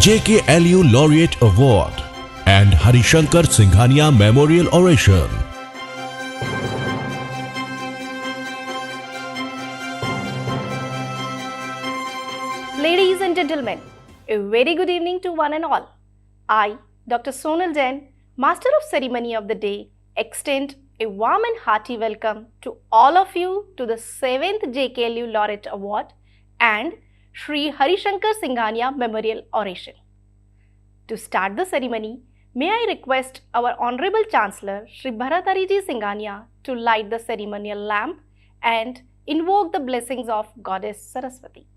JKLU Laureate Award and Shankar Singhania Memorial Oration. Ladies and gentlemen, a very good evening to one and all. I, Dr. Sonal Jain, Master of Ceremony of the Day, extend a warm and hearty welcome to all of you to the 7th JKLU Laureate Award and Shri Shankar Singhania Memorial Oration. To start the ceremony, may I request our Honorable Chancellor Shri Bharathariji Singhania to light the ceremonial lamp and invoke the blessings of Goddess Saraswati.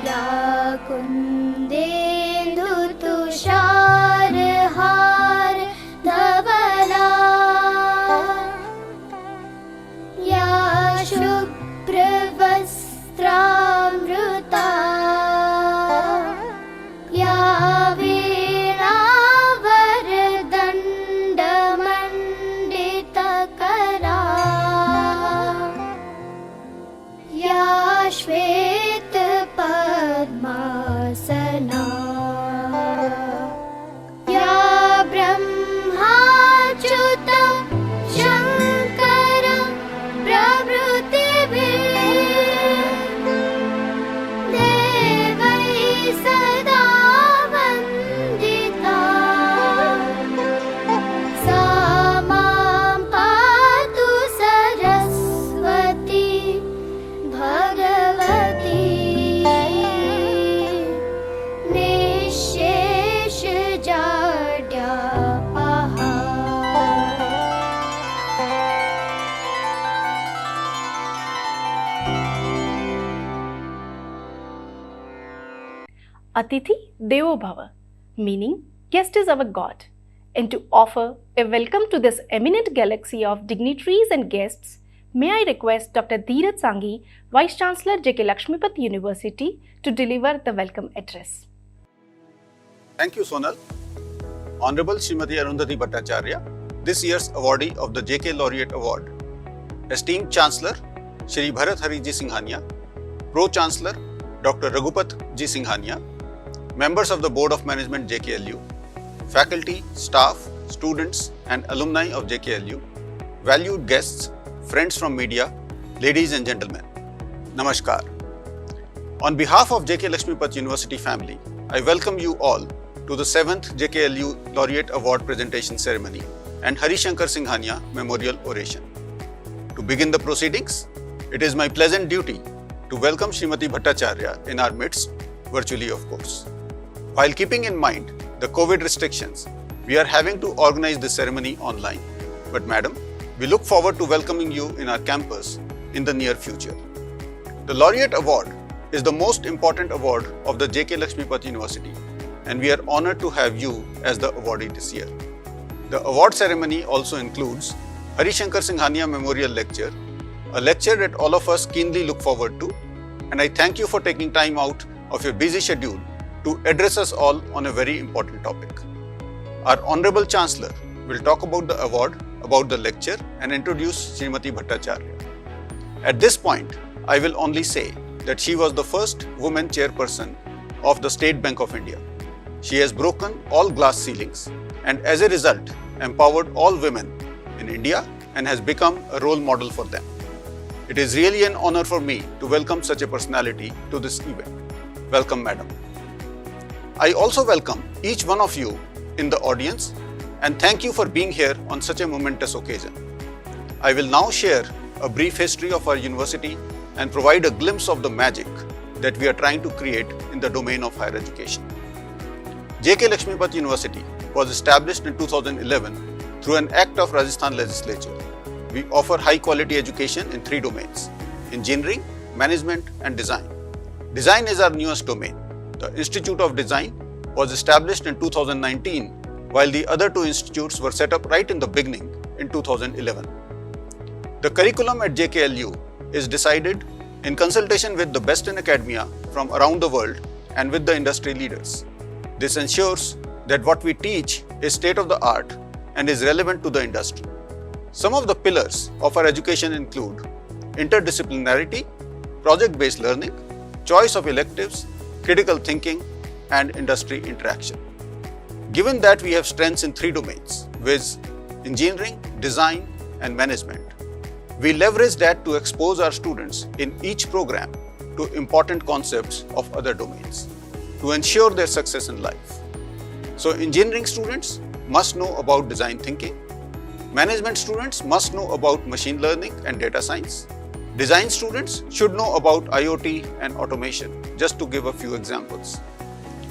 या कुन्देन्दु तुषार हार धवला या शुभ्रवस्त्रामृता या वीणावरदण्डमण्डितकरा या पद्मासना या ब्रह्माच्युतं शङ्कर प्रभृतिभिः देवैः सदा वन्दिता सा मां पातु Saraswati Bhagwati Atithi Devo Bhava, meaning guest is our God. And to offer a welcome to this eminent galaxy of dignitaries and guests, may I request Dr. Dheeraj Sanghi, Vice Chancellor JK Lakshmipat University, to deliver the welcome address. Thank you, Sonal. Honorable Srimati Arundhati Bhattacharya, this year's awardee of the JK Laureate Award. Esteemed Chancellor Shri Bharathariji Singhania, Pro-Chancellor Dr. Raghupat Ji Singhania, members of the Board of Management JKLU, faculty, staff, students and alumni of JKLU, valued guests, friends from media, ladies and gentlemen, Namaskar. On behalf of JK Lakshmipat University family, I welcome you all to the 7th JKLU Laureate Award presentation ceremony and Shankar Singhania Memorial Oration. To begin the proceedings, it is my pleasant duty to welcome Srimati Bhattacharya in our midst, virtually of course. While keeping in mind the COVID restrictions, we are having to organize this ceremony online. But madam, we look forward to welcoming you in our campus in the near future. The Laureate Award is the most important award of the JK Lakshmipat University, and we are honored to have you as the awardee this year. The award ceremony also includes Shankar Singhania Memorial Lecture, a lecture that all of us keenly look forward to, and I thank you for taking time out of your busy schedule to address us all on a very important topic. Our Honorable Chancellor will talk about the award, about the lecture and introduce Srimati Bhattacharya. At this point, I will only say that she was the first woman chairperson of the State Bank of India. She has broken all glass ceilings and as a result empowered all women in India and has become a role model for them. It is really an honor for me to welcome such a personality to this event. Welcome, madam. I also welcome each one of you in the audience and thank you for being here on such a momentous occasion. I will now share a brief history of our university and provide a glimpse of the magic that we are trying to create in the domain of higher education. JK Lakshmipat University was established in 2011 through an act of Rajasthan legislature. We offer high quality education in 3 domains: engineering, management and design. Design is our newest domain. The Institute of Design was established in 2019 while the other two institutes were set up right in the beginning in 2011. The curriculum at JKLU is decided in consultation with the best in academia from around the world and with the industry leaders. This ensures that what we teach is state of the art and is relevant to the industry. Some of the pillars of our education include interdisciplinarity, project-based learning, choice of electives, critical thinking, and industry interaction. Given that we have strengths in three domains, viz. Engineering, design, and management, we leverage that to expose our students in each program to important concepts of other domains to ensure their success in life. So engineering students must know about design thinking, management students must know about machine learning and data science, design students should know about IoT and automation, just to give a few examples.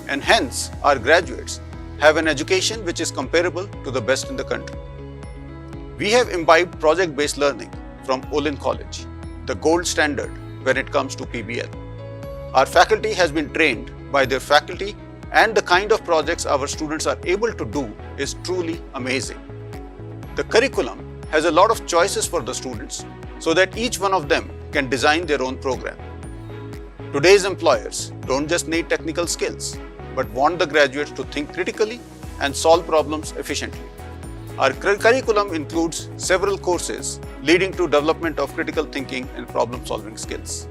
And hence, our graduates have an education which is comparable to the best in the country. We have imbibed project-based learning from Olin College, the gold standard when it comes to PBL. Our faculty has been trained by their faculty, and the kind of projects our students are able to do is truly amazing. The curriculum has a lot of choices for the students so that each one of them can design their own program. Today's employers don't just need technical skills, but want the graduates to think critically and solve problems efficiently. Our curriculum includes several courses leading to development of critical thinking and problem-solving skills.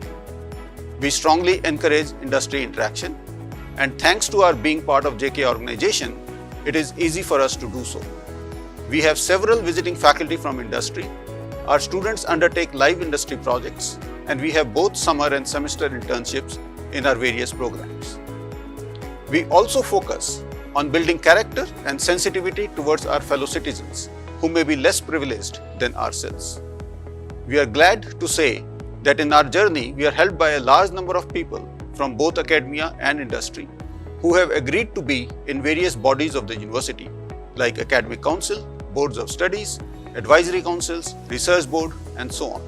We strongly encourage industry interaction, and thanks to our being part of JK organization, it is easy for us to do so. We have several visiting faculty from industry. Our students undertake live industry projects, and we have both summer and semester internships in our various programs. We also focus on building character and sensitivity towards our fellow citizens who may be less privileged than ourselves. We are glad to say that in our journey, we are helped by a large number of people from both academia and industry who have agreed to be in various bodies of the university like Academic Council, Boards of Studies, Advisory Councils, Research Board, and so on.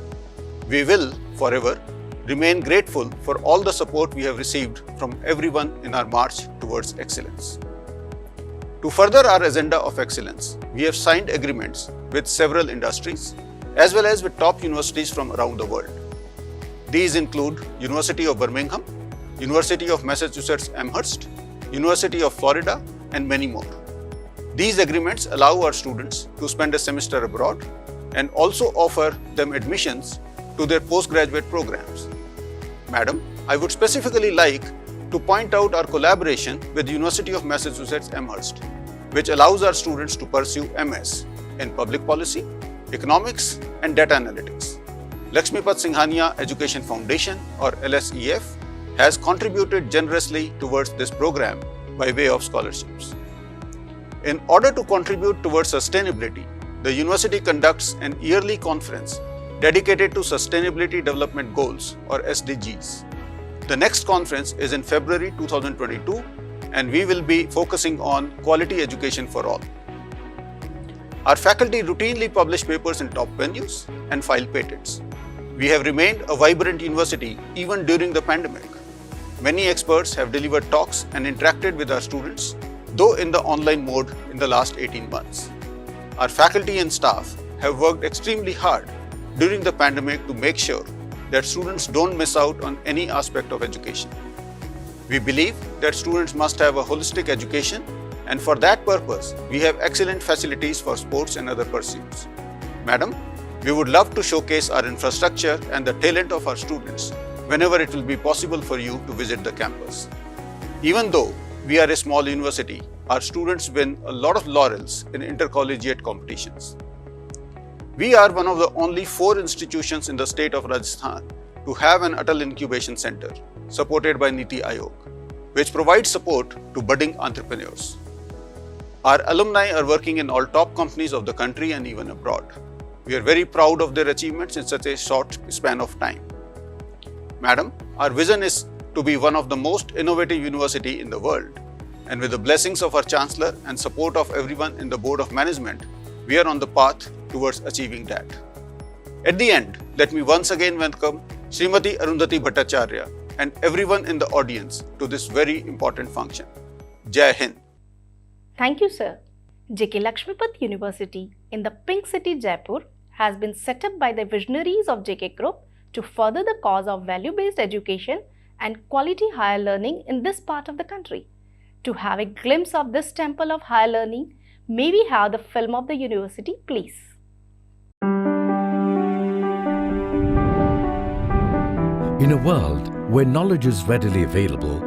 We will, forever, remain grateful for all the support we have received from everyone in our march towards excellence. To further our agenda of excellence, we have signed agreements with several industries as well as with top universities from around the world. These include University of Birmingham, University of Massachusetts Amherst, University of Florida, and many more. These agreements allow our students to spend a semester abroad and also offer them admissions to their postgraduate programs. Madam, I would specifically like to point out our collaboration with the University of Massachusetts Amherst, which allows our students to pursue MS in Public Policy, Economics, and Data Analytics. Lakshmipat Singhania Education Foundation, or LSEF, has contributed generously towards this program by way of scholarships. In order to contribute towards sustainability, the university conducts an yearly conference dedicated to Sustainability Development Goals, or SDGs. The next conference is in February 2022, and we will be focusing on quality education for all. Our faculty routinely publish papers in top venues and file patents. We have remained a vibrant university even during the pandemic. Many experts have delivered talks and interacted with our students, though in the online mode in the last 18 months. Our faculty and staff have worked extremely hard during the pandemic to make sure that students don't miss out on any aspect of education. We believe that students must have a holistic education, and for that purpose, we have excellent facilities for sports and other pursuits. Madam, we would love to showcase our infrastructure and the talent of our students whenever it will be possible for you to visit the campus. Even though we are a small university, our students win a lot of laurels in intercollegiate competitions. We are one of the only 4 institutions in the state of Rajasthan to have an Atal Incubation Center supported by Niti Aayog, which provides support to budding entrepreneurs. Our alumni are working in all top companies of the country and even abroad. We are very proud of their achievements in such a short span of time. Madam, our vision is to be one of the most innovative university in the world, and with the blessings of our Chancellor and support of everyone in the Board of Management, we are on the path towards achieving that. At the end, let me once again welcome Srimati Arundhati Bhattacharya and everyone in the audience to this very important function. Jai Hind. Thank you, sir. JK Lakshmipat University in the Pink City, Jaipur has been set up by the visionaries of JK Group to further the cause of value-based education and quality higher learning in this part of the country. To have a glimpse of this temple of higher learning, may we have the film of the university, please. In a world where knowledge is readily available,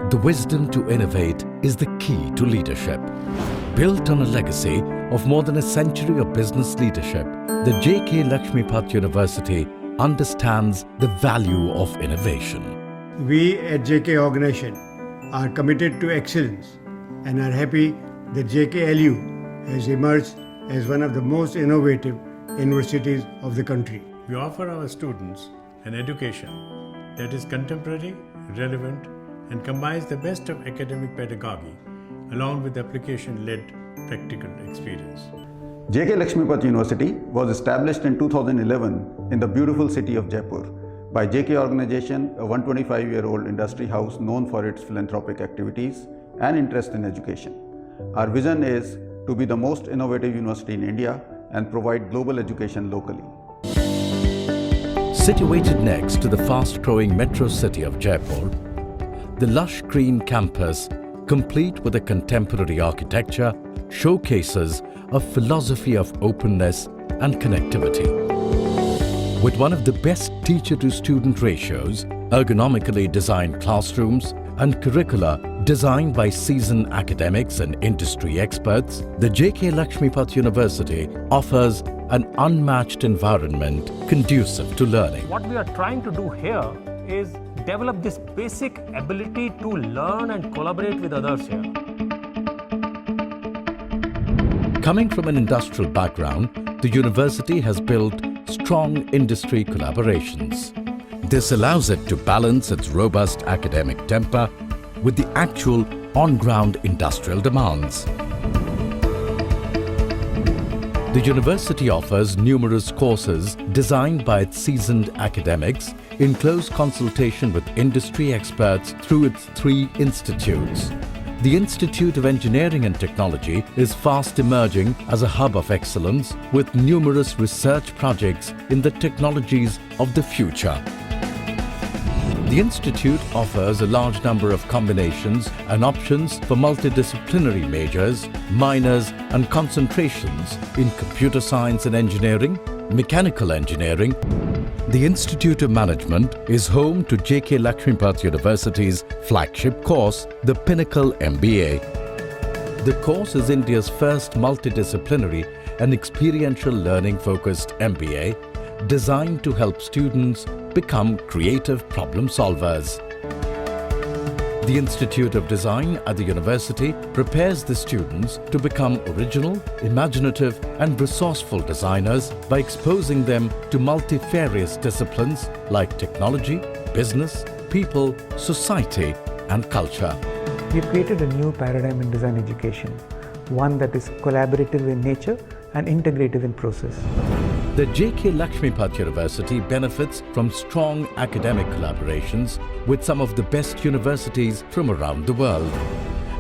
the wisdom to innovate is the key to leadership. Built on a legacy of more than a century of business leadership, the JK Lakshmipat University understands the value of innovation. We at JK Organization are committed to excellence and are happy that JKLU has emerged as one of the most innovative universities of the country. We offer our students an education that is contemporary, relevant, and combines the best of academic pedagogy along with application-led practical experience. JK Lakshmipat University was established in 2011 in the beautiful city of Jaipur by JK Organization, a 125-year-old industry house known for its philanthropic activities and interest in education. Our vision is to be the most innovative university in India and provide global education locally. Situated next to the fast-growing metro city of Jaipur, the lush green campus, complete with a contemporary architecture, showcases a philosophy of openness and connectivity. With one of the best teacher-to-student ratios, ergonomically designed classrooms, and curricula designed by seasoned academics and industry experts, the JK Lakshmipat University offers an unmatched environment conducive to learning. What we are trying to do here is develop this basic ability to learn and collaborate with others here. Coming from an industrial background, the university has built strong industry collaborations. This allows it to balance its robust academic temper with the actual on-ground industrial demands. The university offers numerous courses designed by its seasoned academics in close consultation with industry experts through its 3 institutes. The Institute of Engineering and Technology is fast emerging as a hub of excellence with numerous research projects in the technologies of the future. The institute offers a large number of combinations and options for multidisciplinary majors, minors and concentrations in computer science and engineering, mechanical engineering. The Institute of Management is home to JK Lakshmipat University's flagship course, the Pinnacle MBA. The course is India's first multidisciplinary and experiential learning-focused MBA designed to help students become creative problem solvers. The Institute of Design at the university prepares the students to become original, imaginative and resourceful designers by exposing them to multifarious disciplines like technology, business, people, society and culture. We've created a new paradigm in design education, one that is collaborative in nature and integrative in process. The JK Lakshmipat University benefits from strong academic collaborations with some of the best universities from around the world.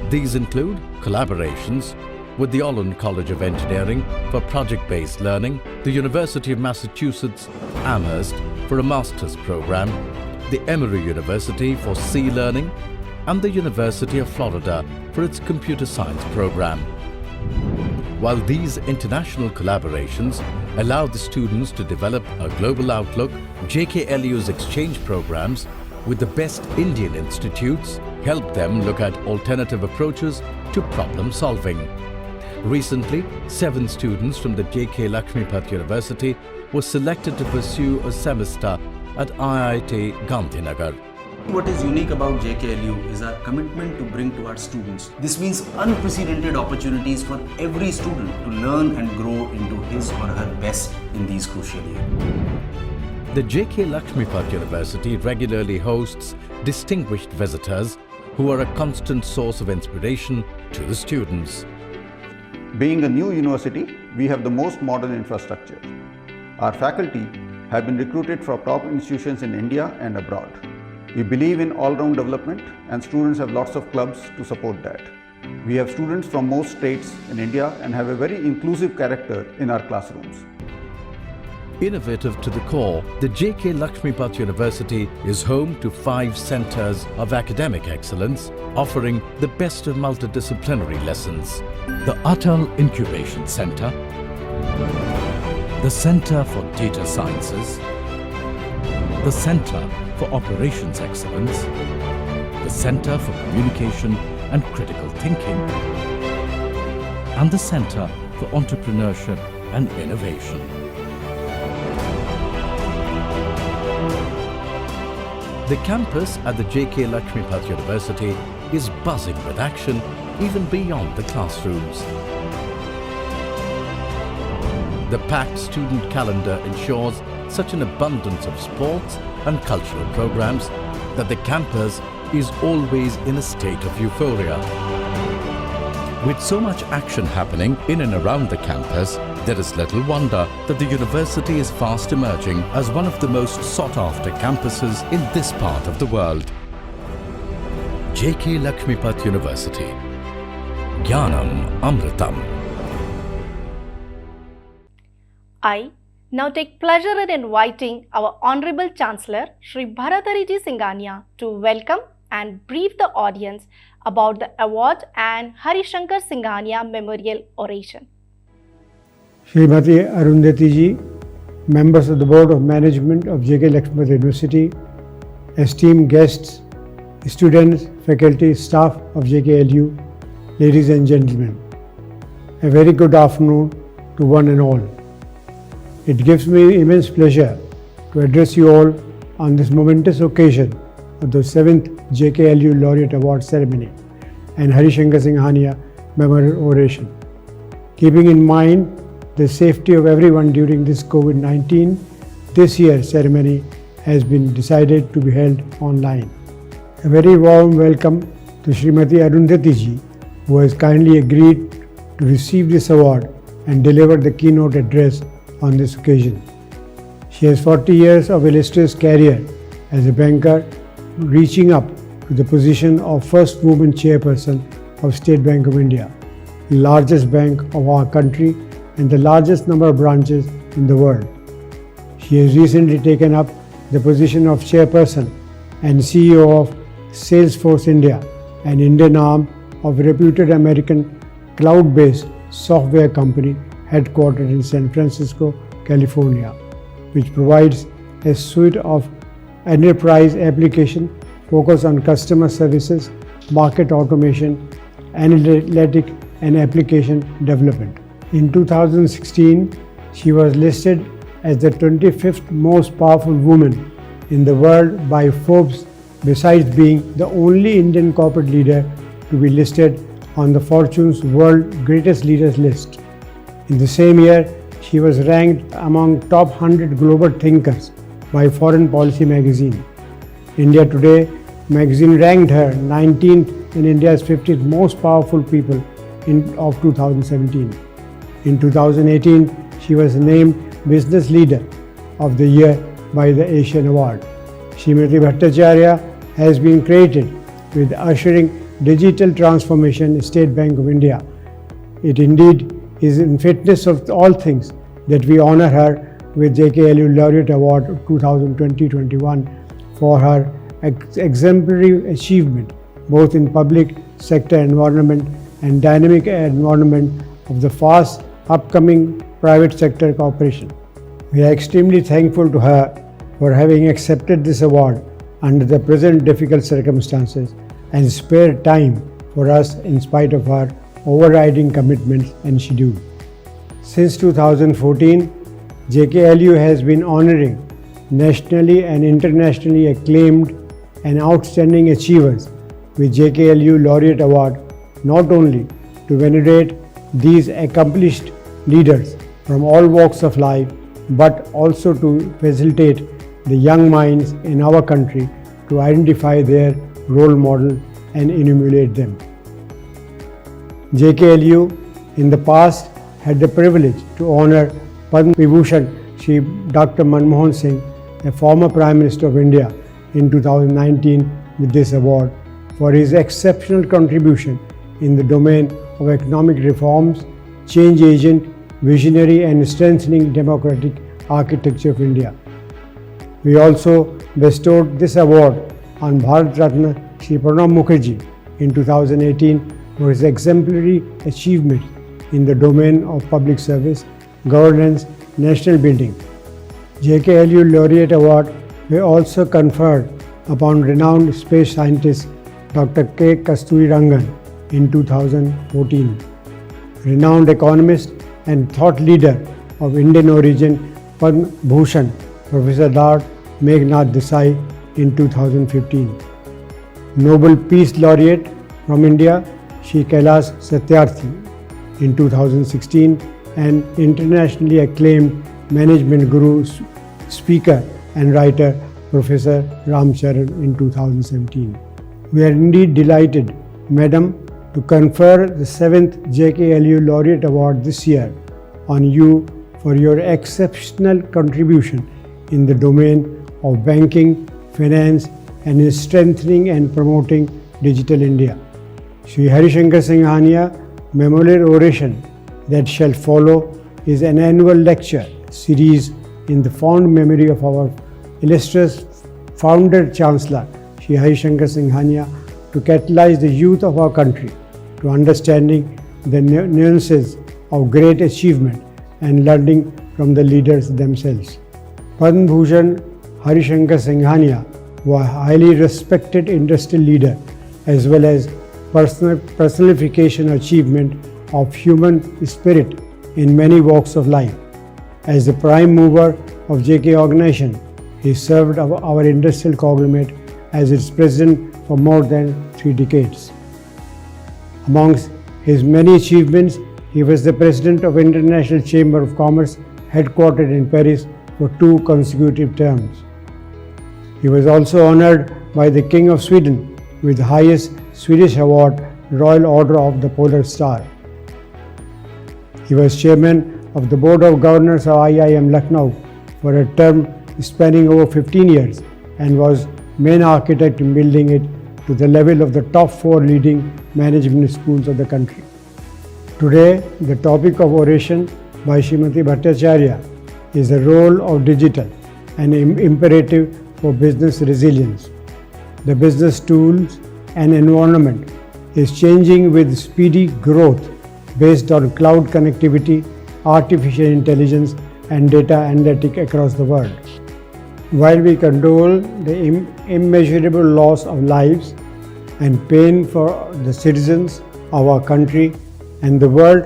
These include collaborations with the Olin College of Engineering for project-based learning, the University of Massachusetts Amherst for a master's program, the Emory University for C Learning, and the University of Florida for its computer science program. While these international collaborations allow the students to develop a global outlook, JKLU's exchange programs with the best Indian institutes help them look at alternative approaches to problem solving. Recently, 7 students from the JK Lakshmipat University were selected to pursue a semester at IIT Gandhinagar. What is unique about JKLU is our commitment to bring to our students. This means unprecedented opportunities for every student to learn and grow into his or her best in these crucial years. The JK Lakshmipat University regularly hosts distinguished visitors who are a constant source of inspiration to the students. Being a new university, we have the most modern infrastructure. Our faculty have been recruited from top institutions in India and abroad. We believe in all-round development and students have lots of clubs to support that. We have students from most states in India and have a very inclusive character in our classrooms. Innovative to the core, the JK Lakshmipat University is home to 5 centers of academic excellence, offering the best of multidisciplinary lessons. The Atal Incubation Center, the Center for Data Sciences, the Center for Operations Excellence, the Center for Communication and Critical Thinking, and the Center for Entrepreneurship and Innovation. The campus at the JK Lakshmipat University is buzzing with action even beyond the classrooms. The packed student calendar ensures such an abundance of sports and cultural programs that the campus is always in a state of euphoria. With so much action happening in and around the campus, there is little wonder that the university is fast emerging as one of the most sought-after campuses in this part of the world. JK Lakshmipat University. Jnanam Amritam. I now take pleasure in inviting our Honorable Chancellor, Shri Bharat Hariji Singhania, to welcome and brief the audience about the award and Shankar Singhania Memorial Oration. Srimati Arundhati ji, members of the Board of Management of JK Lakshmipat University, esteemed guests, students, faculty, staff of JKLU, ladies and gentlemen, a very good afternoon to one and all. It gives me immense pleasure to address you all on this momentous occasion of the 7th JKLU Laureate Award ceremony and Shankar Singhania Memorial Oration. Keeping in mind the safety of everyone during this COVID-19, this year's ceremony has been decided to be held online. A very warm welcome to Srimati Arundhati ji, who has kindly agreed to receive this award and deliver the keynote address on this occasion. She has 40 years of illustrious career as a banker, reaching up to the position of first woman chairperson of State Bank of India, the largest bank of our country and the largest number of branches in the world. She has recently taken up the position of chairperson and CEO of Salesforce India, an Indian arm of a reputed American cloud-based software company headquartered in San Francisco, California, which provides a suite of enterprise applications focused on customer services, market automation, analytic and application development. In 2016, she was listed as the 25th most powerful woman in the world by Forbes, besides being the only Indian corporate leader to be listed on the Fortune's World Greatest Leaders list. In the same year, she was ranked among top 100 global thinkers by Foreign Policy magazine. India Today magazine ranked her 19th in India's 50 most powerful people of 2017. In 2018, she was named Business Leader of the Year by the Asian Award. Srimati Bhattacharya has been credited with ushering digital transformation in State Bank of India. It indeed is in fitness of all things that we honor her with JKLU Laureate Award 2021 for her exemplary achievement both in public sector environment and dynamic environment of the fast upcoming private sector cooperation. We are extremely thankful to her for having accepted this award under the present difficult circumstances and spared time for us in spite of her overriding commitments and schedule. Since 2014, JKLU has been honoring nationally and internationally acclaimed and outstanding achievers with JKLU Laureate Award, not only to venerate these accomplished leaders from all walks of life, but also to facilitate the young minds in our country to identify their role model and emulate them. JKLU in the past had the privilege to honor Padma Vibhushan Shri Dr. Manmohan Singh, a former Prime Minister of India, in 2019 with this award for his exceptional contribution in the domain of economic reforms, change agent, visionary and strengthening democratic architecture of India. We also bestowed this award on Bharat Ratna Shri Pranab Mukherjee in 2018 for his exemplary achievements in the domain of public service, governance, national building. JKLU Laureate Award were also conferred upon renowned space scientist Dr. K. Kasturi Rangan in 2014. Renowned economist and thought leader of Indian origin Padma Bhushan Professor Lord Meghnath Desai in 2015. Nobel Peace Laureate from India Shri Kailash Satyarthi in 2016 and internationally acclaimed management guru, speaker and writer Professor Ram Charan in 2017. We are indeed delighted, Madam, to confer the 7th JKLU Laureate Award this year on you for your exceptional contribution in the domain of banking, finance and in strengthening and promoting digital India. Shri Shankar Singhania Memorial Oration that shall follow is an annual lecture series in the fond memory of our illustrious founder Chancellor Shri Shankar Singhania to catalyze the youth of our country to understanding the nuances of great achievement and learning from the leaders themselves. Padma Bhushan Harishankar Singhania was a highly respected industrial leader as well as personification achievement of human spirit in many walks of life. As the prime mover of JK organization, he served our industrial conglomerate as its president for more than 3 decades. Amongst his many achievements, he was the president of International Chamber of Commerce headquartered in Paris for 2 consecutive terms. He was also honored by the King of Sweden with the highest Swedish award, Royal Order of the Polar Star. He was chairman of the Board of Governors of IIM Lucknow for a term spanning over 15 years and was main architect in building it to the level of the top 4 leading management schools of the country. Today, the topic of oration by Srimati Bhattacharya is the role of digital, an imperative for business resilience. The business tools and environment is changing with speedy growth based on cloud connectivity, artificial intelligence and data analytics across the world. While we condole the immeasurable loss of lives and pain for the citizens of our country and the world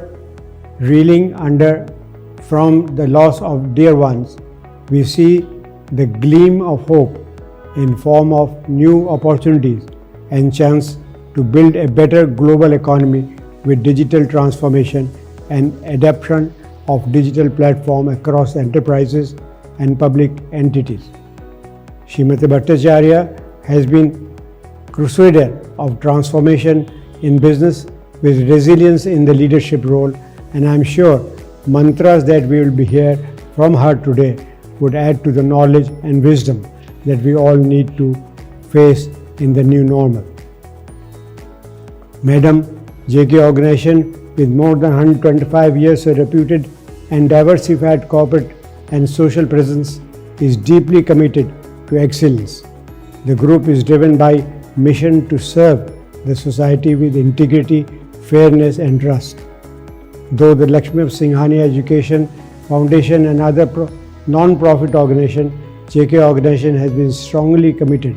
reeling under from the loss of dear ones, we see the gleam of hope in form of new opportunities and chance to build a better global economy with digital transformation and adoption of digital platform across enterprises and public entities. Srimati Bhattacharya has been crusader of transformation in business with resilience in the leadership role, and I am sure mantras that we will be hear from her today would add to the knowledge and wisdom that we all need to face in the new normal. Madam, JK organization with more than 125 years of reputed and diversified corporate and social presence is deeply committed to excellence. The group is driven by mission to serve the society with integrity, fairness and trust. Though the Lakshmi of Singhania Education Foundation and other non-profit organization, JK organization has been strongly committed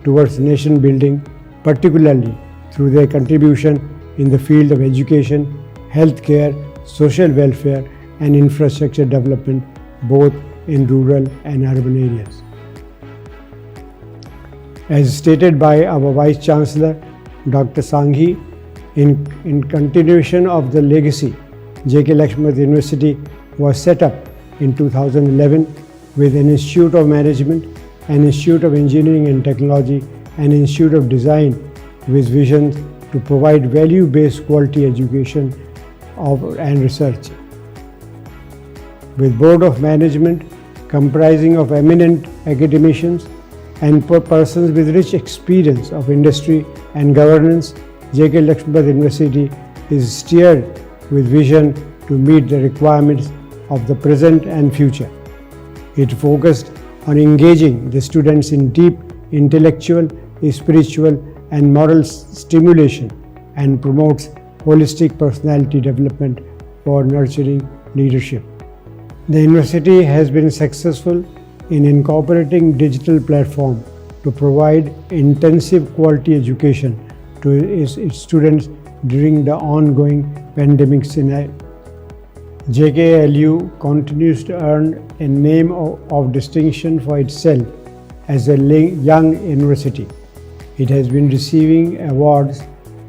towards nation building, particularly through their contribution in the field of education, healthcare, social welfare and infrastructure development both in rural and urban areas. As stated by our Vice Chancellor, Dr. Sanghi, in continuation of the legacy, JK Lakshmipati University was set up in 2011 with an Institute of Management, an Institute of Engineering and Technology, and Institute of Design with visions to provide value-based quality education and research. With Board of Management comprising of eminent academicians and persons with rich experience of industry and governance, JK Lakshmipathy University is steered with vision to meet the requirements of the present and future. It focused on engaging the students in deep intellectual, spiritual, and moral stimulation and promotes holistic personality development for nurturing leadership. The university has been successful in incorporating digital platform to provide intensive quality education to its students during the ongoing pandemic scenario. JKLU continues to earn a name of distinction for itself as a young university. It has been receiving awards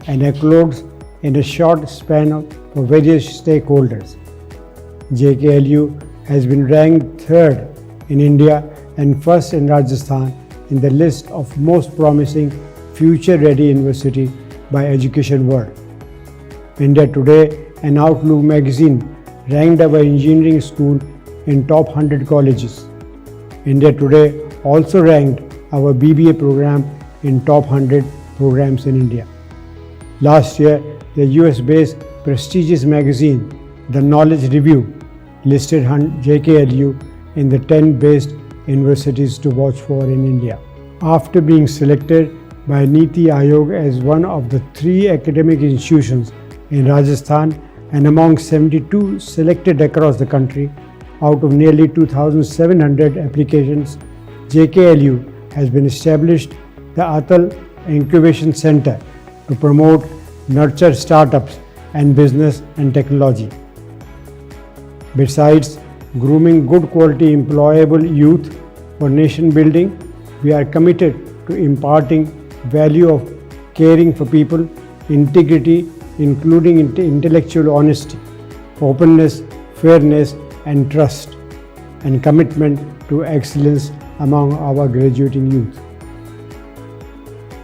and accolades in a short span for various stakeholders. JKLU has been ranked third in India and first in Rajasthan in the list of most promising future-ready university by Education World. India Today and Outlook magazine ranked our engineering school in top 100 colleges. India Today also ranked our BBA program in top 100 programs in India. Last year, the US-based prestigious magazine, The Knowledge Review, listed JKLU in the 10 best universities to watch for in India. After being selected by Niti Aayog as one of the 3 academic institutions in Rajasthan and among 72 selected across the country, out of nearly 2,700 applications, JKLU has been established the Atal Incubation Center to promote, nurture startups and business and technology. Besides grooming good quality employable youth for nation building, we are committed to imparting value of caring for people, integrity, including intellectual honesty, openness, fairness and trust, and commitment to excellence among our graduating youth.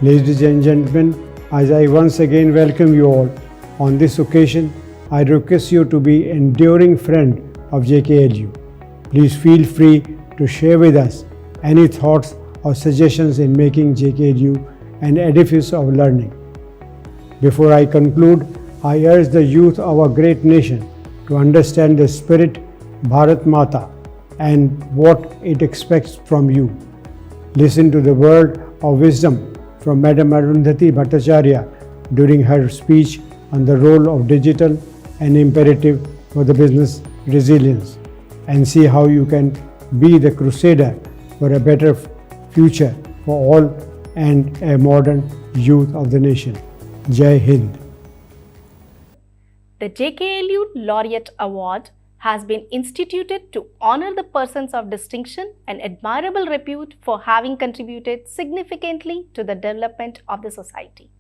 Ladies and gentlemen, as I once again welcome you all, on this occasion, I request you to be an enduring friend of JKLU. Please feel free to share with us any thoughts or suggestions in making JKLU an edifice of learning. Before I conclude, I urge the youth of our great nation to understand the spirit Bharat Mata and what it expects from you. Listen to the word of wisdom from Madam Arundhati Bhattacharya during her speech on the role of digital and imperative for the business resilience, and see how you can be the crusader for a better future for all and a modern youth of the nation. Jai Hind. The JKLU Laureate Award has been instituted to honor the persons of distinction and admirable repute for having contributed significantly to the development of the society.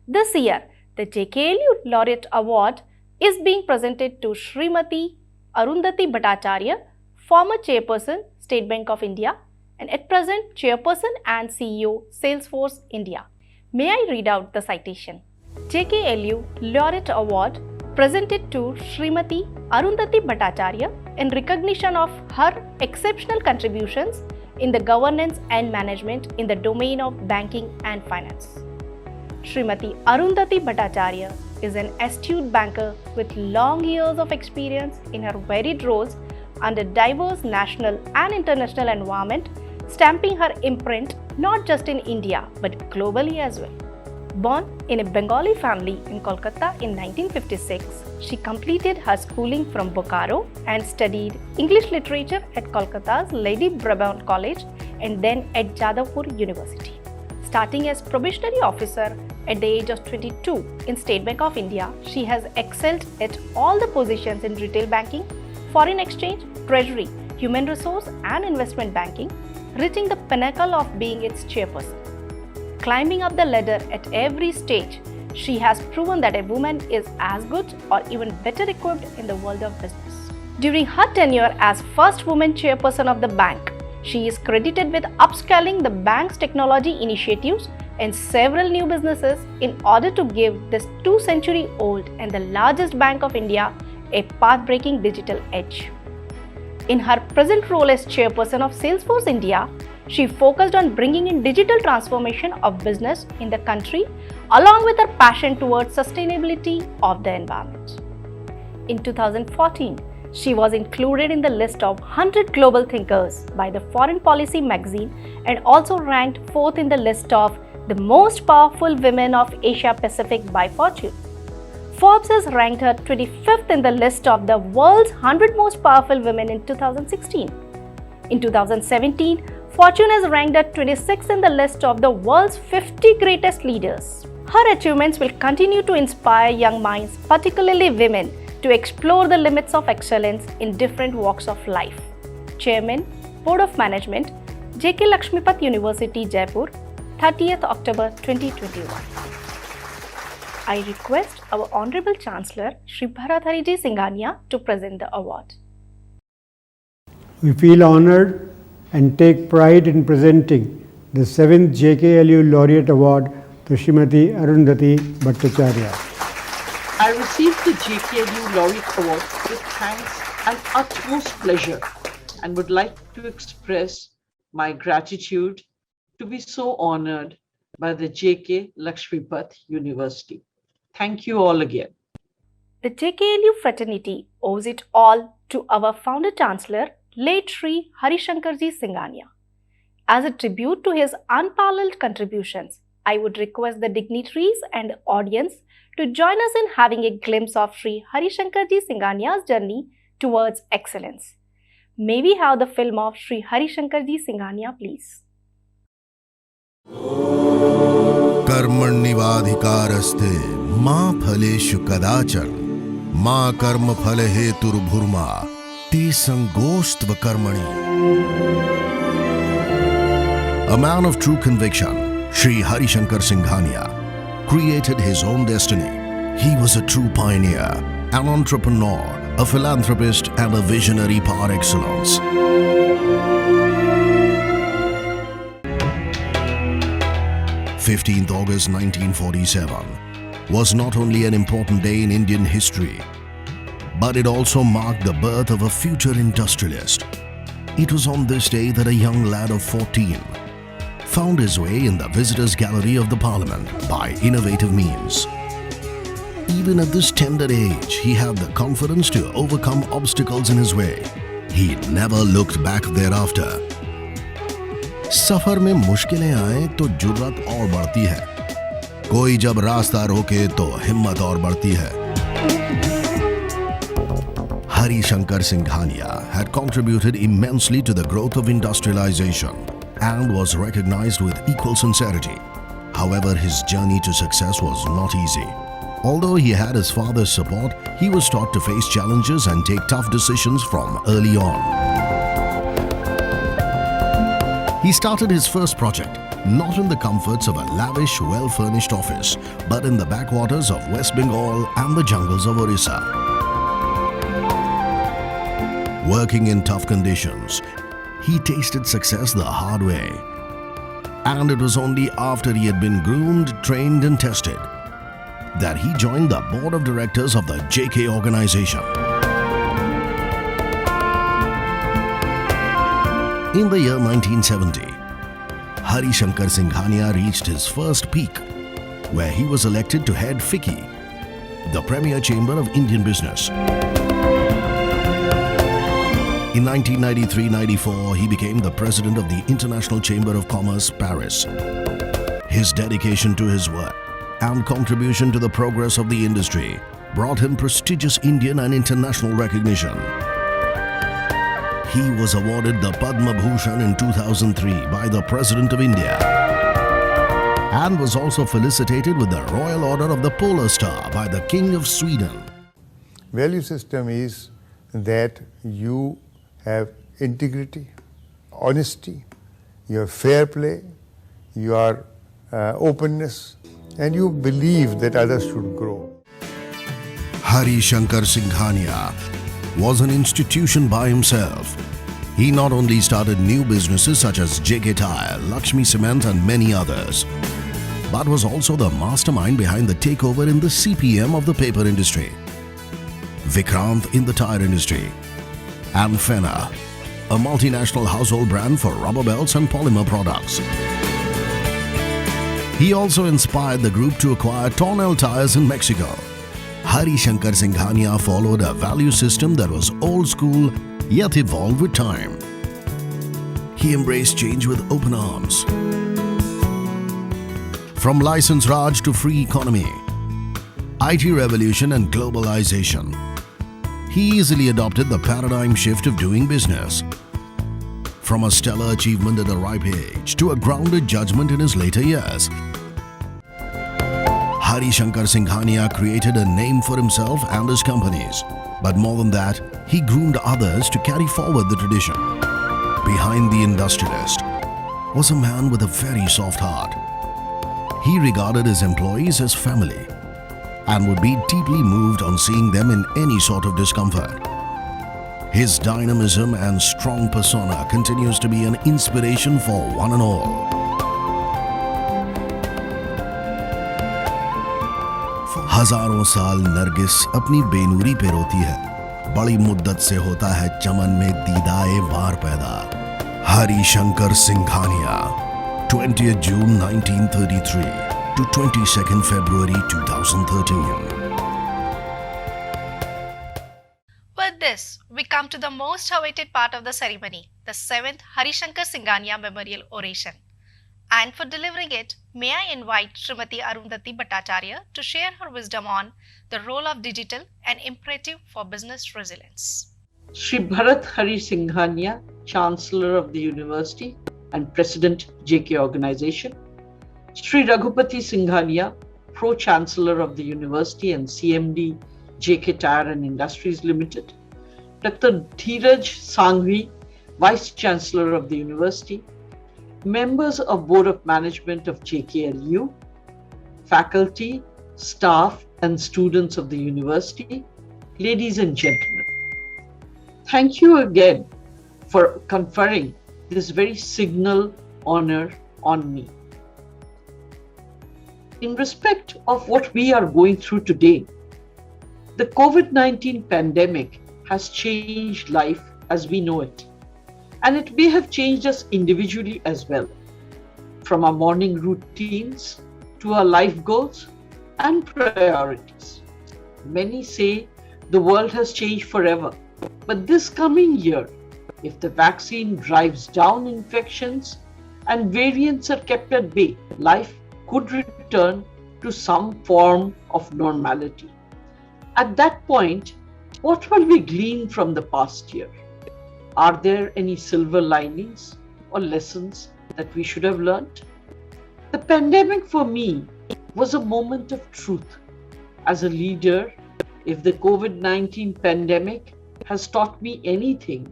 This year, the JKLU Laureate Award is being presented to Srimati Arundhati Bhattacharya, former Chairperson, State Bank of India, and at present Chairperson and CEO, Salesforce India. May I read out the citation? JKLU Laureate Award presented to Srimati Arundhati Bhattacharya in recognition of her exceptional contributions in the governance and management in the domain of banking and finance. Srimati Arundhati Bhattacharya is an astute banker with long years of experience in her varied roles under diverse national and international environment, stamping her imprint not just in India but globally as well. Born in a Bengali family in Kolkata in 1956, she completed her schooling from Bokaro and studied English literature at Kolkata's Lady Brabant College and then at Jadavpur University. Starting as probationary officer at the age of 22 in State Bank of India, she has excelled at all the positions in retail banking, foreign exchange, treasury, human resource and investment banking, reaching the pinnacle of being its chairperson. Climbing up the ladder at every stage, she has proven that a woman is as good or even better equipped in the world of business. During her tenure as first woman chairperson of the bank, she is credited with upscaling the bank's technology initiatives and several new businesses in order to give this 2-century-old and the largest bank of India a path-breaking digital edge. In her present role as chairperson of Salesforce India, she focused on bringing in digital transformation of business in the country along with her passion towards sustainability of the environment. In 2014, she was included in the list of 100 global thinkers by the Foreign Policy magazine and also ranked 4th in the list of the most powerful women of Asia Pacific by Fortune. Forbes has ranked her 25th in the list of the world's 100 most powerful women in 2016. In 2017, Fortune has ranked her 26th in the list of the world's 50 greatest leaders. Her achievements will continue to inspire young minds, particularly women, to explore the limits of excellence in different walks of life. Chairman, Board of Management, JKLU University, Jaipur, 30th October 2021. I request our Honorable Chancellor, Shri Bharat Hariji Singhania, to present the award. We feel honored and take pride in presenting the 7th JKLU Laureate Award to Srimati Arundhati Bhattacharya. I received the JKLU Laureate Award with thanks and utmost pleasure and would like to express my gratitude to be so honored by the JKLU University. Thank you all again. The JKLU fraternity owes it all to our founder chancellor, late Shri Harishankarji Singhania. As a tribute to his unparalleled contributions, I would request the dignitaries and the audience to join us in having a glimpse of Shri Harishankarji Singhania's journey towards excellence. May we have the film of Shri Harishankarji Singhania, please. कर्मण्येवाधिकारस्ते मा फलेषु कदाचन मा कर्म फल हेतुर्भुर्मा ते संगोस्त्व कर्मणि. A man of true conviction, Shri Harishankar Singhania created his own destiny. He was a true pioneer, an entrepreneur, a philanthropist and a visionary par excellence. 15th August 1947 was not only an important day in Indian history, but it also marked the birth of a future industrialist. It was on this day that a young lad of 14 found his way in the visitors' gallery of the Parliament by innovative means. Even at this tender age, he had the confidence to overcome obstacles in his way. He never looked back thereafter. सफर में मुश्किलें आए तो जुर्रत और बढ़ती है. कोई जब रास्ता रोके तो हिम्मत और बढ़ती है. Harishankar Singhania had contributed immensely to the growth of industrialization and was recognized with equal sincerity. However, his journey to success was not easy. Although he had his father's support, he was taught to face challenges and take tough decisions from early on. He started his first project not in the comforts of a lavish, well-furnished office, but in the backwaters of West Bengal and the jungles of Orissa. Working in tough conditions, he tasted success the hard way. And it was only after he had been groomed, trained and tested that he joined the board of directors of the JK organization. In the year 1970, Harishankar Singhania reached his first peak, where he was elected to head FICCI, the premier chamber of Indian business. In 1993-94, he became the president of the International Chamber of Commerce, Paris. His dedication to his work and contribution to the progress of the industry brought him prestigious Indian and international recognition. He was awarded the Padma Bhushan in 2003 by the President of India and was also felicitated with the Royal Order of the Polar Star by the King of Sweden. Value system is that you have integrity, honesty, your fair play, your openness, and you believe that others should grow. Harishankar Singhania was an institution by himself. He not only started new businesses such as JK Tire, Lakshmi Cement and many others, but was also the mastermind behind the takeover in the CPM of the paper industry, Vikrant in the tire industry, and Fena, a multinational household brand for rubber belts and polymer products. He also inspired the group to acquire Tornel tires in Mexico. Shankar Singhania followed a value system that was old school yet evolved with time. He embraced change with open arms. From license Raj to free economy, IT revolution and globalization, he easily adopted the paradigm shift of doing business. From a stellar achievement at a ripe age to a grounded judgment in his later years, Shankar Singhania created a name for himself and his companies. But more than that, he groomed others to carry forward the tradition. Behind the industrialist was a man with a very soft heart. He regarded his employees as family and would be deeply moved on seeing them in any sort of discomfort. His dynamism and strong persona continues to be an inspiration for one and all. हजारों साल नरगिस अपनी बेनूरी पे रोती है, बड़ी मुद्दत से होता है चमन में दीदाए वार पैदा. Shankar Singhania, 20th June 1933 to 22nd February 2013. With this, we come to the most awaited part of the ceremony, the 7th Shankar Singhania Memorial Oration. And for delivering it, may I invite Srimati Arundhati Bhattacharya to share her wisdom on the role of digital and imperative for business resilience. Shri Bharat Hari Singhania, Chancellor of the University and President JK Organization. Shri Raghupati Singhania, Pro-Chancellor of the University and CMD JK Tire and Industries Limited. Dr. Dheeraj Sanghvi, Vice Chancellor of the University. Members of Board of Management of JKLU, faculty, staff and students of the university, ladies and gentlemen. Thank you again for conferring this very signal honor on me. In respect of what we are going through today, the COVID-19 pandemic has changed life as we know it. And it may have changed us individually as well, from our morning routines to our life goals and priorities. Many say the world has changed forever, but this coming year, if the vaccine drives down infections and variants are kept at bay, life could return to some form of normality. At that point, what will we glean from the past year? Are there any silver linings or lessons that we should have learned? The pandemic for me was a moment of truth. As a leader, if the COVID-19 pandemic has taught me anything,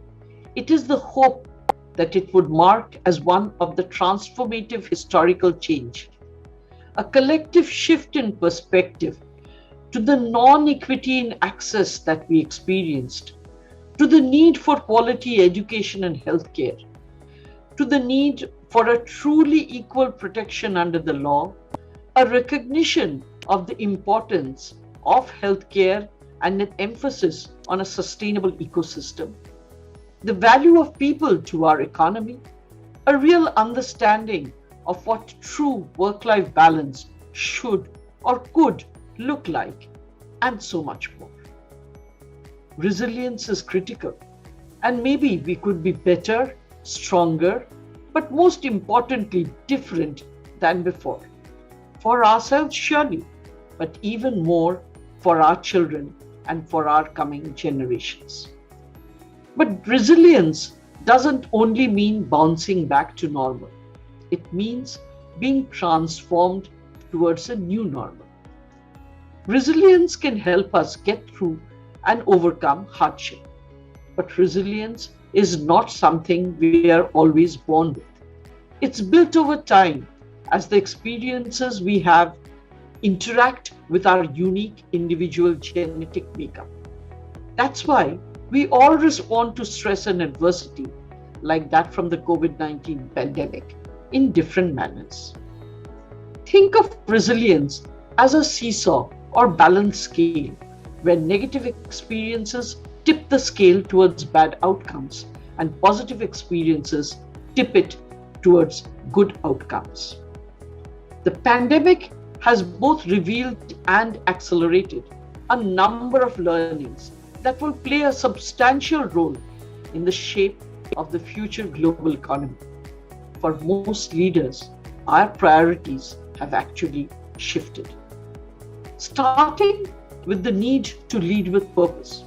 it is the hope that it would mark as one of the transformative historical change, a collective shift in perspective to the non-equity in access that we experienced, to the need for quality education and healthcare, to the need for a truly equal protection under the law, a recognition of the importance of healthcare and an emphasis on a sustainable ecosystem, the value of people to our economy, a real understanding of what true work-life balance should or could look like, and so much more. Resilience is critical, and maybe we could be better, stronger, but most importantly, different than before. For ourselves, surely, but even more for our children and for our coming generations. But resilience doesn't only mean bouncing back to normal. It means being transformed towards a new normal. Resilience can help us get through and overcome hardship. But resilience is not something we are always born with. It's built over time as the experiences we have interact with our unique individual genetic makeup. That's why we all respond to stress and adversity like that from the COVID-19 pandemic in different manners. Think of resilience as a seesaw or balance scale, where negative experiences tip the scale towards bad outcomes and positive experiences tip it towards good outcomes. The pandemic has both revealed and accelerated a number of learnings that will play a substantial role in the shape of the future global economy. For most leaders, our priorities have actually shifted. Starting with the need to lead with purpose.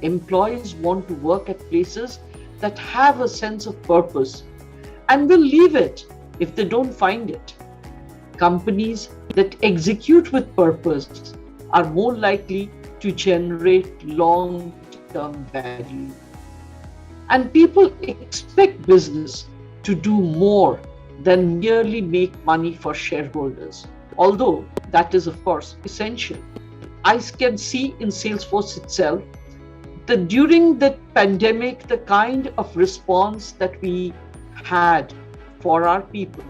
Employees want to work at places that have a sense of purpose and will leave it if they don't find it. Companies that execute with purpose are more likely to generate long-term value. And people expect business to do more than merely make money for shareholders, although that is, of course, essential. I can see in Salesforce itself that during the pandemic, the kind of response that we had for our people,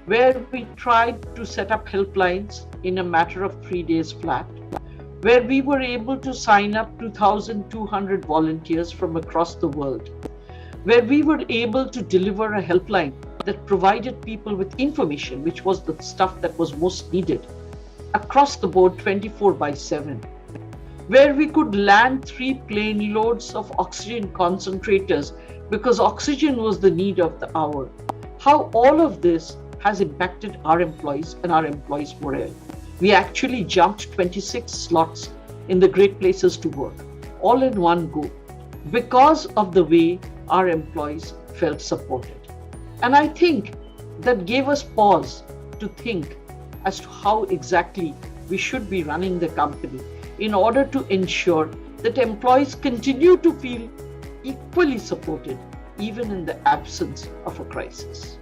where we tried to set up helplines in a matter of 3 days flat, where we were able to sign up 2,200 volunteers from across the world, where we were able to deliver a helpline that provided people with information, which was the stuff that was most needed, across the board 24/7, where we could land 3 plane loads of oxygen concentrators because oxygen was the need of the hour. How all of this has impacted our employees and our employees' morale. We actually jumped 26 slots in the Great Places to Work, all in one go, because of the way our employees felt supported. And I think that gave us pause to think as to how exactly we should be running the company in order to ensure that employees continue to feel equally supported even in the absence of a crisis.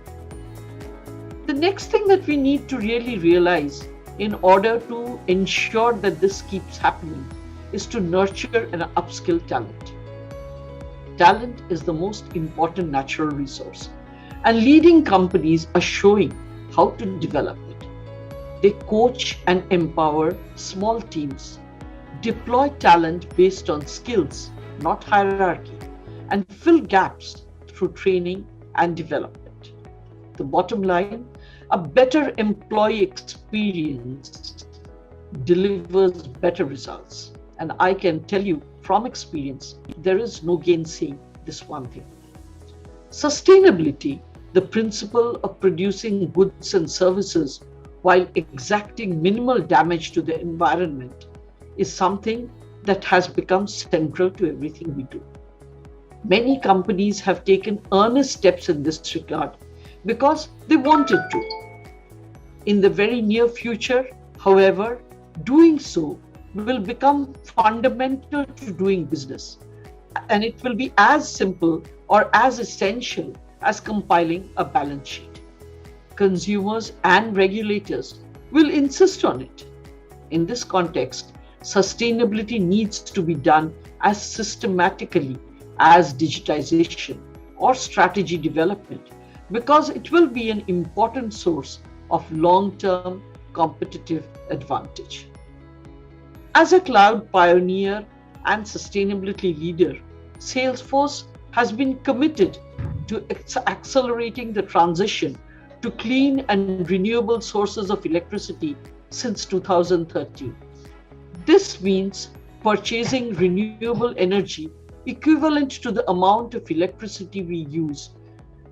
The next thing that we need to really realize in order to ensure that this keeps happening is to nurture and upskill talent. Talent is the most important natural resource, and leading companies are showing how to develop it. They coach and empower small teams, deploy talent based on skills, not hierarchy, and fill gaps through training and development. The bottom line, a better employee experience delivers better results. And I can tell you from experience, there is no gainsaying this one thing. Sustainability, the principle of producing goods and services while exacting minimal damage to the environment, is something that has become central to everything we do. Many companies have taken earnest steps in this regard because they wanted to. In the very near future, however, doing so will become fundamental to doing business, and it will be as simple or as essential as compiling a balance sheet. Consumers and regulators will insist on it. In this context, sustainability needs to be done as systematically as digitization or strategy development, because it will be an important source of long-term competitive advantage. As a cloud pioneer and sustainability leader, Salesforce has been committed to accelerating the transition to clean and renewable sources of electricity since 2013. This means purchasing renewable energy equivalent to the amount of electricity we use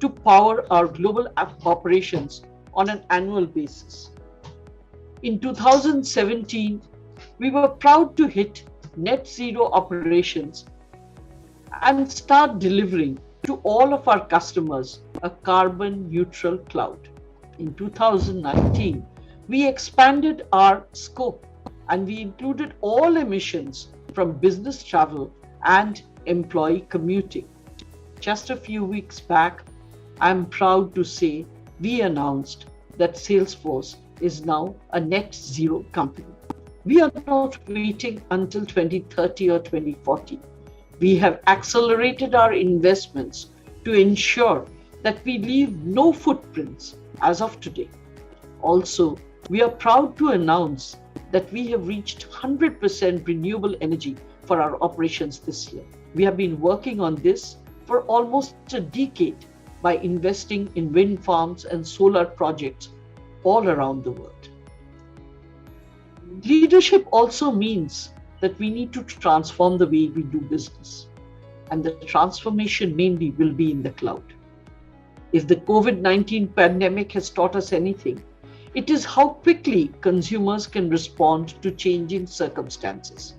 to power our global operations on an annual basis. In 2017, we were proud to hit net zero operations and start delivering to all of our customers a carbon neutral cloud. In 2019, we expanded our scope and we included all emissions from business travel and employee commuting. Just a few weeks back, I'm proud to say we announced that Salesforce is now a net zero company. We are not waiting until 2030 or 2040. We have accelerated our investments to ensure that we leave no footprints as of today. Also, we are proud to announce that we have reached 100% renewable energy for our operations this year. We have been working on this for almost a decade by investing in wind farms and solar projects all around the world. Leadership also means that we need to transform the way we do business, and the transformation mainly will be in the cloud. If the COVID-19 pandemic has taught us anything, it is how quickly consumers can respond to changing circumstances.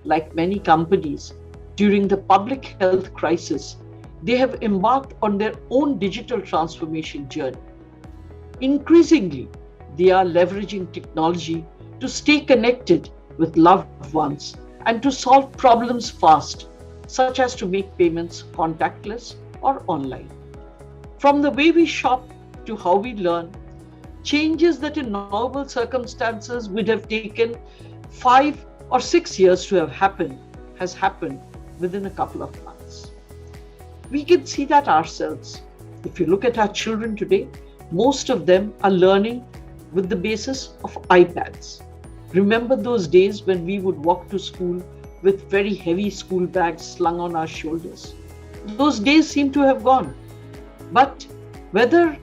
Like many companies, during the public health crisis, they have embarked on their own digital transformation journey. Increasingly, they are leveraging technology to stay connected with loved ones and to solve problems fast, such as to make payments contactless or online. From the way we shop to how we learn, changes that in normal circumstances would have taken 5 or 6 years to have happened has happened within a couple of months. We can see that ourselves. If you look at our children today, most of them are learning with the basis of iPads. Remember those days when we would walk to school with very heavy school bags slung on our shoulders? Those days seem to have gone. But whether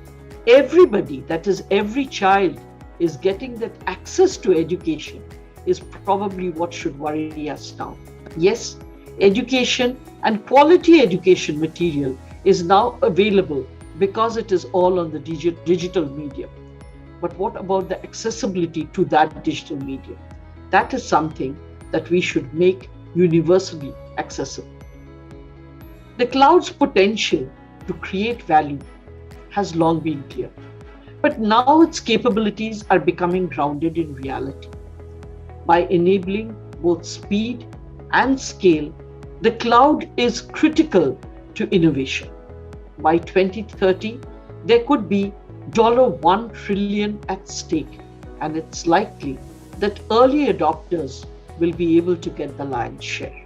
everybody, that is every child, is getting that access to education is probably what should worry us now. Yes, education and quality education material is now available because it is all on the digital medium. But what about the accessibility to that digital medium? That is something that we should make universally accessible. The cloud's potential to create value has long been clear, but now its capabilities are becoming grounded in reality. By enabling both speed and scale, the cloud is critical to innovation. By 2030, there could be $1 trillion at stake, and it's likely that early adopters will be able to get the lion's share.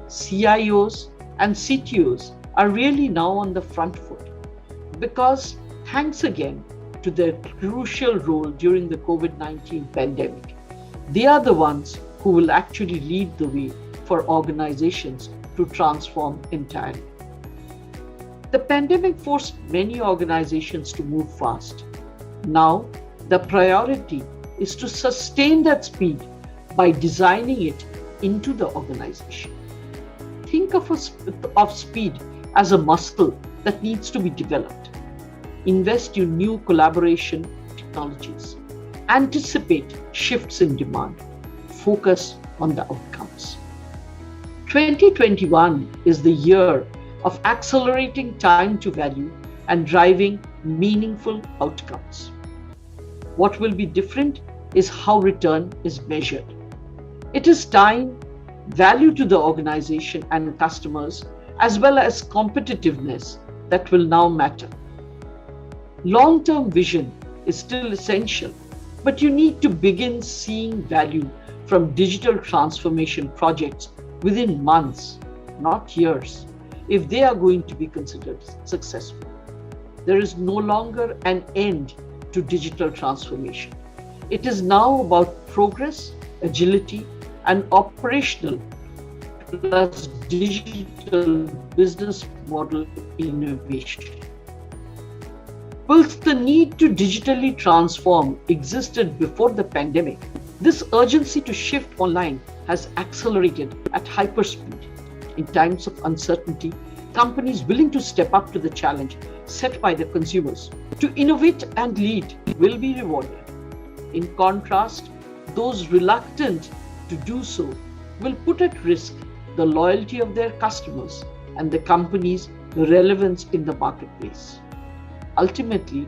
CIOs and CTOs are really now on the front foot because, thanks again to their crucial role during the COVID-19 pandemic, they are the ones who will actually lead the way for organizations to transform entirely. The pandemic forced many organizations to move fast. Now, the priority is to sustain that speed by designing it into the organization. Think of speed as a muscle that needs to be developed. Invest in new collaboration technologies. Anticipate shifts in demand. Focus on the outcomes. 2021 is the year of accelerating time to value and driving meaningful outcomes. What will be different is how return is measured. It is time, value to the organization and customers, as well as competitiveness that will now matter. Long-term vision is still essential, but you need to begin seeing value from digital transformation projects within months, not years, if they are going to be considered successful. There is no longer an end to digital transformation. It is now about progress, agility, and operational plus digital business model innovation. Whilst the need to digitally transform existed before the pandemic, this urgency to shift online has accelerated at hyperspeed. In times of uncertainty, companies willing to step up to the challenge set by the consumers to innovate and lead will be rewarded. In contrast, those reluctant to do so will put at risk the loyalty of their customers and the company's relevance in the marketplace. Ultimately,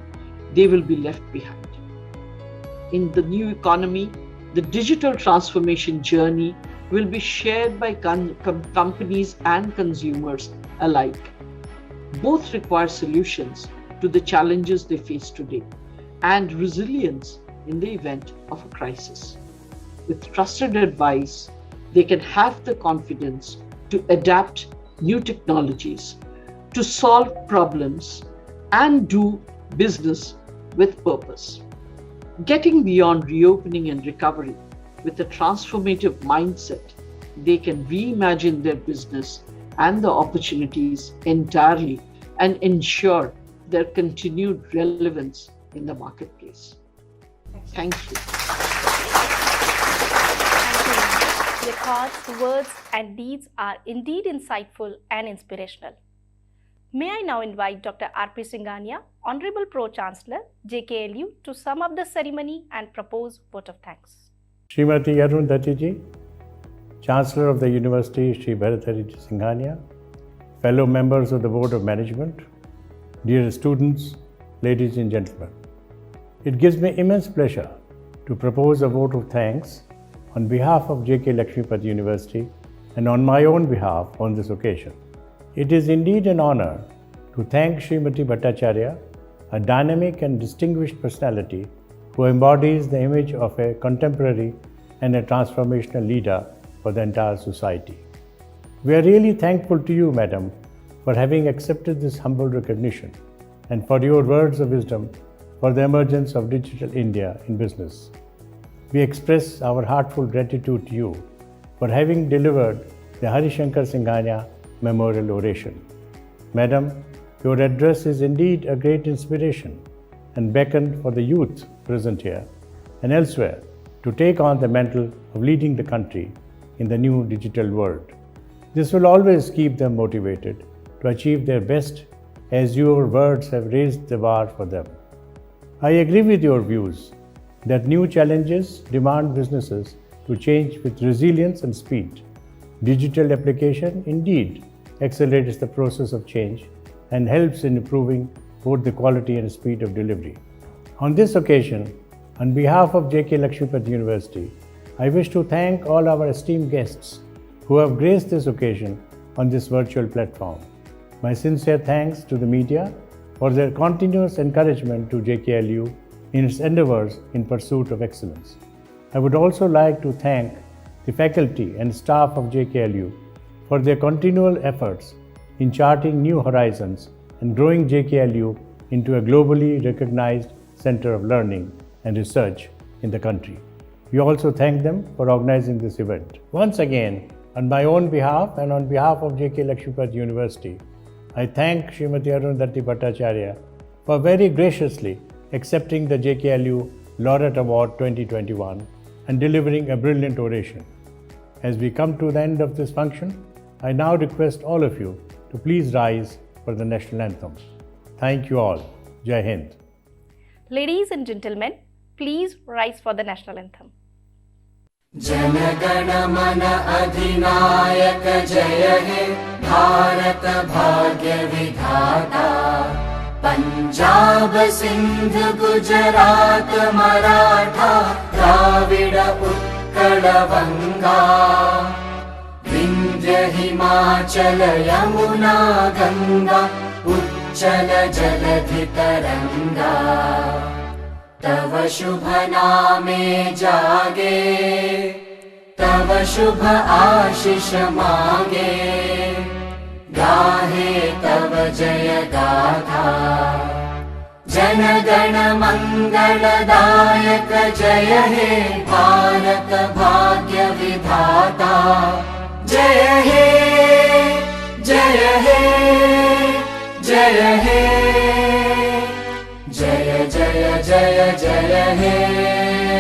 they will be left behind. In the new economy, the digital transformation journey will be shared by companies and consumers alike. Both require solutions to the challenges they face today and resilience in the event of a crisis. With trusted advice, they can have the confidence to adapt new technologies, to solve problems, and do business with purpose. Getting beyond reopening and recovery with a transformative mindset, they can reimagine their business and the opportunities entirely and ensure their continued relevance in the marketplace. Thank you. Thank you. Your thoughts, words, and deeds are indeed insightful and inspirational. May I now invite Dr. R.P. Singhania, Honorable Pro-Chancellor, JKLU, to sum up the ceremony and propose vote of thanks. Srimati Arundhati ji, Chancellor of the University, Shri Bharat Hariji Singhania, fellow members of the Board of Management, dear students, ladies and gentlemen. It gives me immense pleasure to propose a vote of thanks on behalf of JK Lakshmipati University and on my own behalf on this occasion. It is indeed an honor to thank Srimati Bhattacharya, a dynamic and distinguished personality who embodies the image of a contemporary and a transformational leader for the entire society. We are really thankful to you, Madam, for having accepted this humble recognition and for your words of wisdom for the emergence of Digital India in business. We express our heartfelt gratitude to you for having delivered the Shankar Singhania Memorial Oration. Madam, your address is indeed a great inspiration and beckon for the youth present here and elsewhere to take on the mantle of leading the country in the new digital world. This will always keep them motivated to achieve their best, as your words have raised the bar for them. I agree with your views that new challenges demand businesses to change with resilience and speed. Digital application indeed accelerates the process of change and helps in improving both the quality and speed of delivery. On this occasion, on behalf of JK Lakshmipati University, I wish to thank all our esteemed guests who have graced this occasion on this virtual platform. My sincere thanks to the media for their continuous encouragement to JKLU in its endeavors in pursuit of excellence. I would also like to thank the faculty and staff of JKLU for their continual efforts in charting new horizons and growing JKLU into a globally recognized center of learning and research in the country. We also thank them for organizing this event. Once again, on my own behalf and on behalf of JK Lakshmipati University, I thank Srimati Arundhati Bhattacharya for very graciously accepting the JKLU Laureate Award 2021 and delivering a brilliant oration. As we come to the end of this function, I now request all of you to please rise for the national anthem. Thank you all. Jai Hind. Ladies and gentlemen, please rise for the national anthem. जनगण मन अधिनायक जय हे भारत भाग्य विधाता पंजाब सिंध गुजरात मराठा द्राविड उत्कल बंगा विंध्य हिमाचल यमुना गंगा उच्चल जलधि तरंगा तव शुभ नामे जागे तव शुभ आशीष मांगे गाहे तव जय गाथा जन गण मंगलदायक जय हे भारत भाग्य विधाता जय हे जय हे जय हे जय जय जय जय हे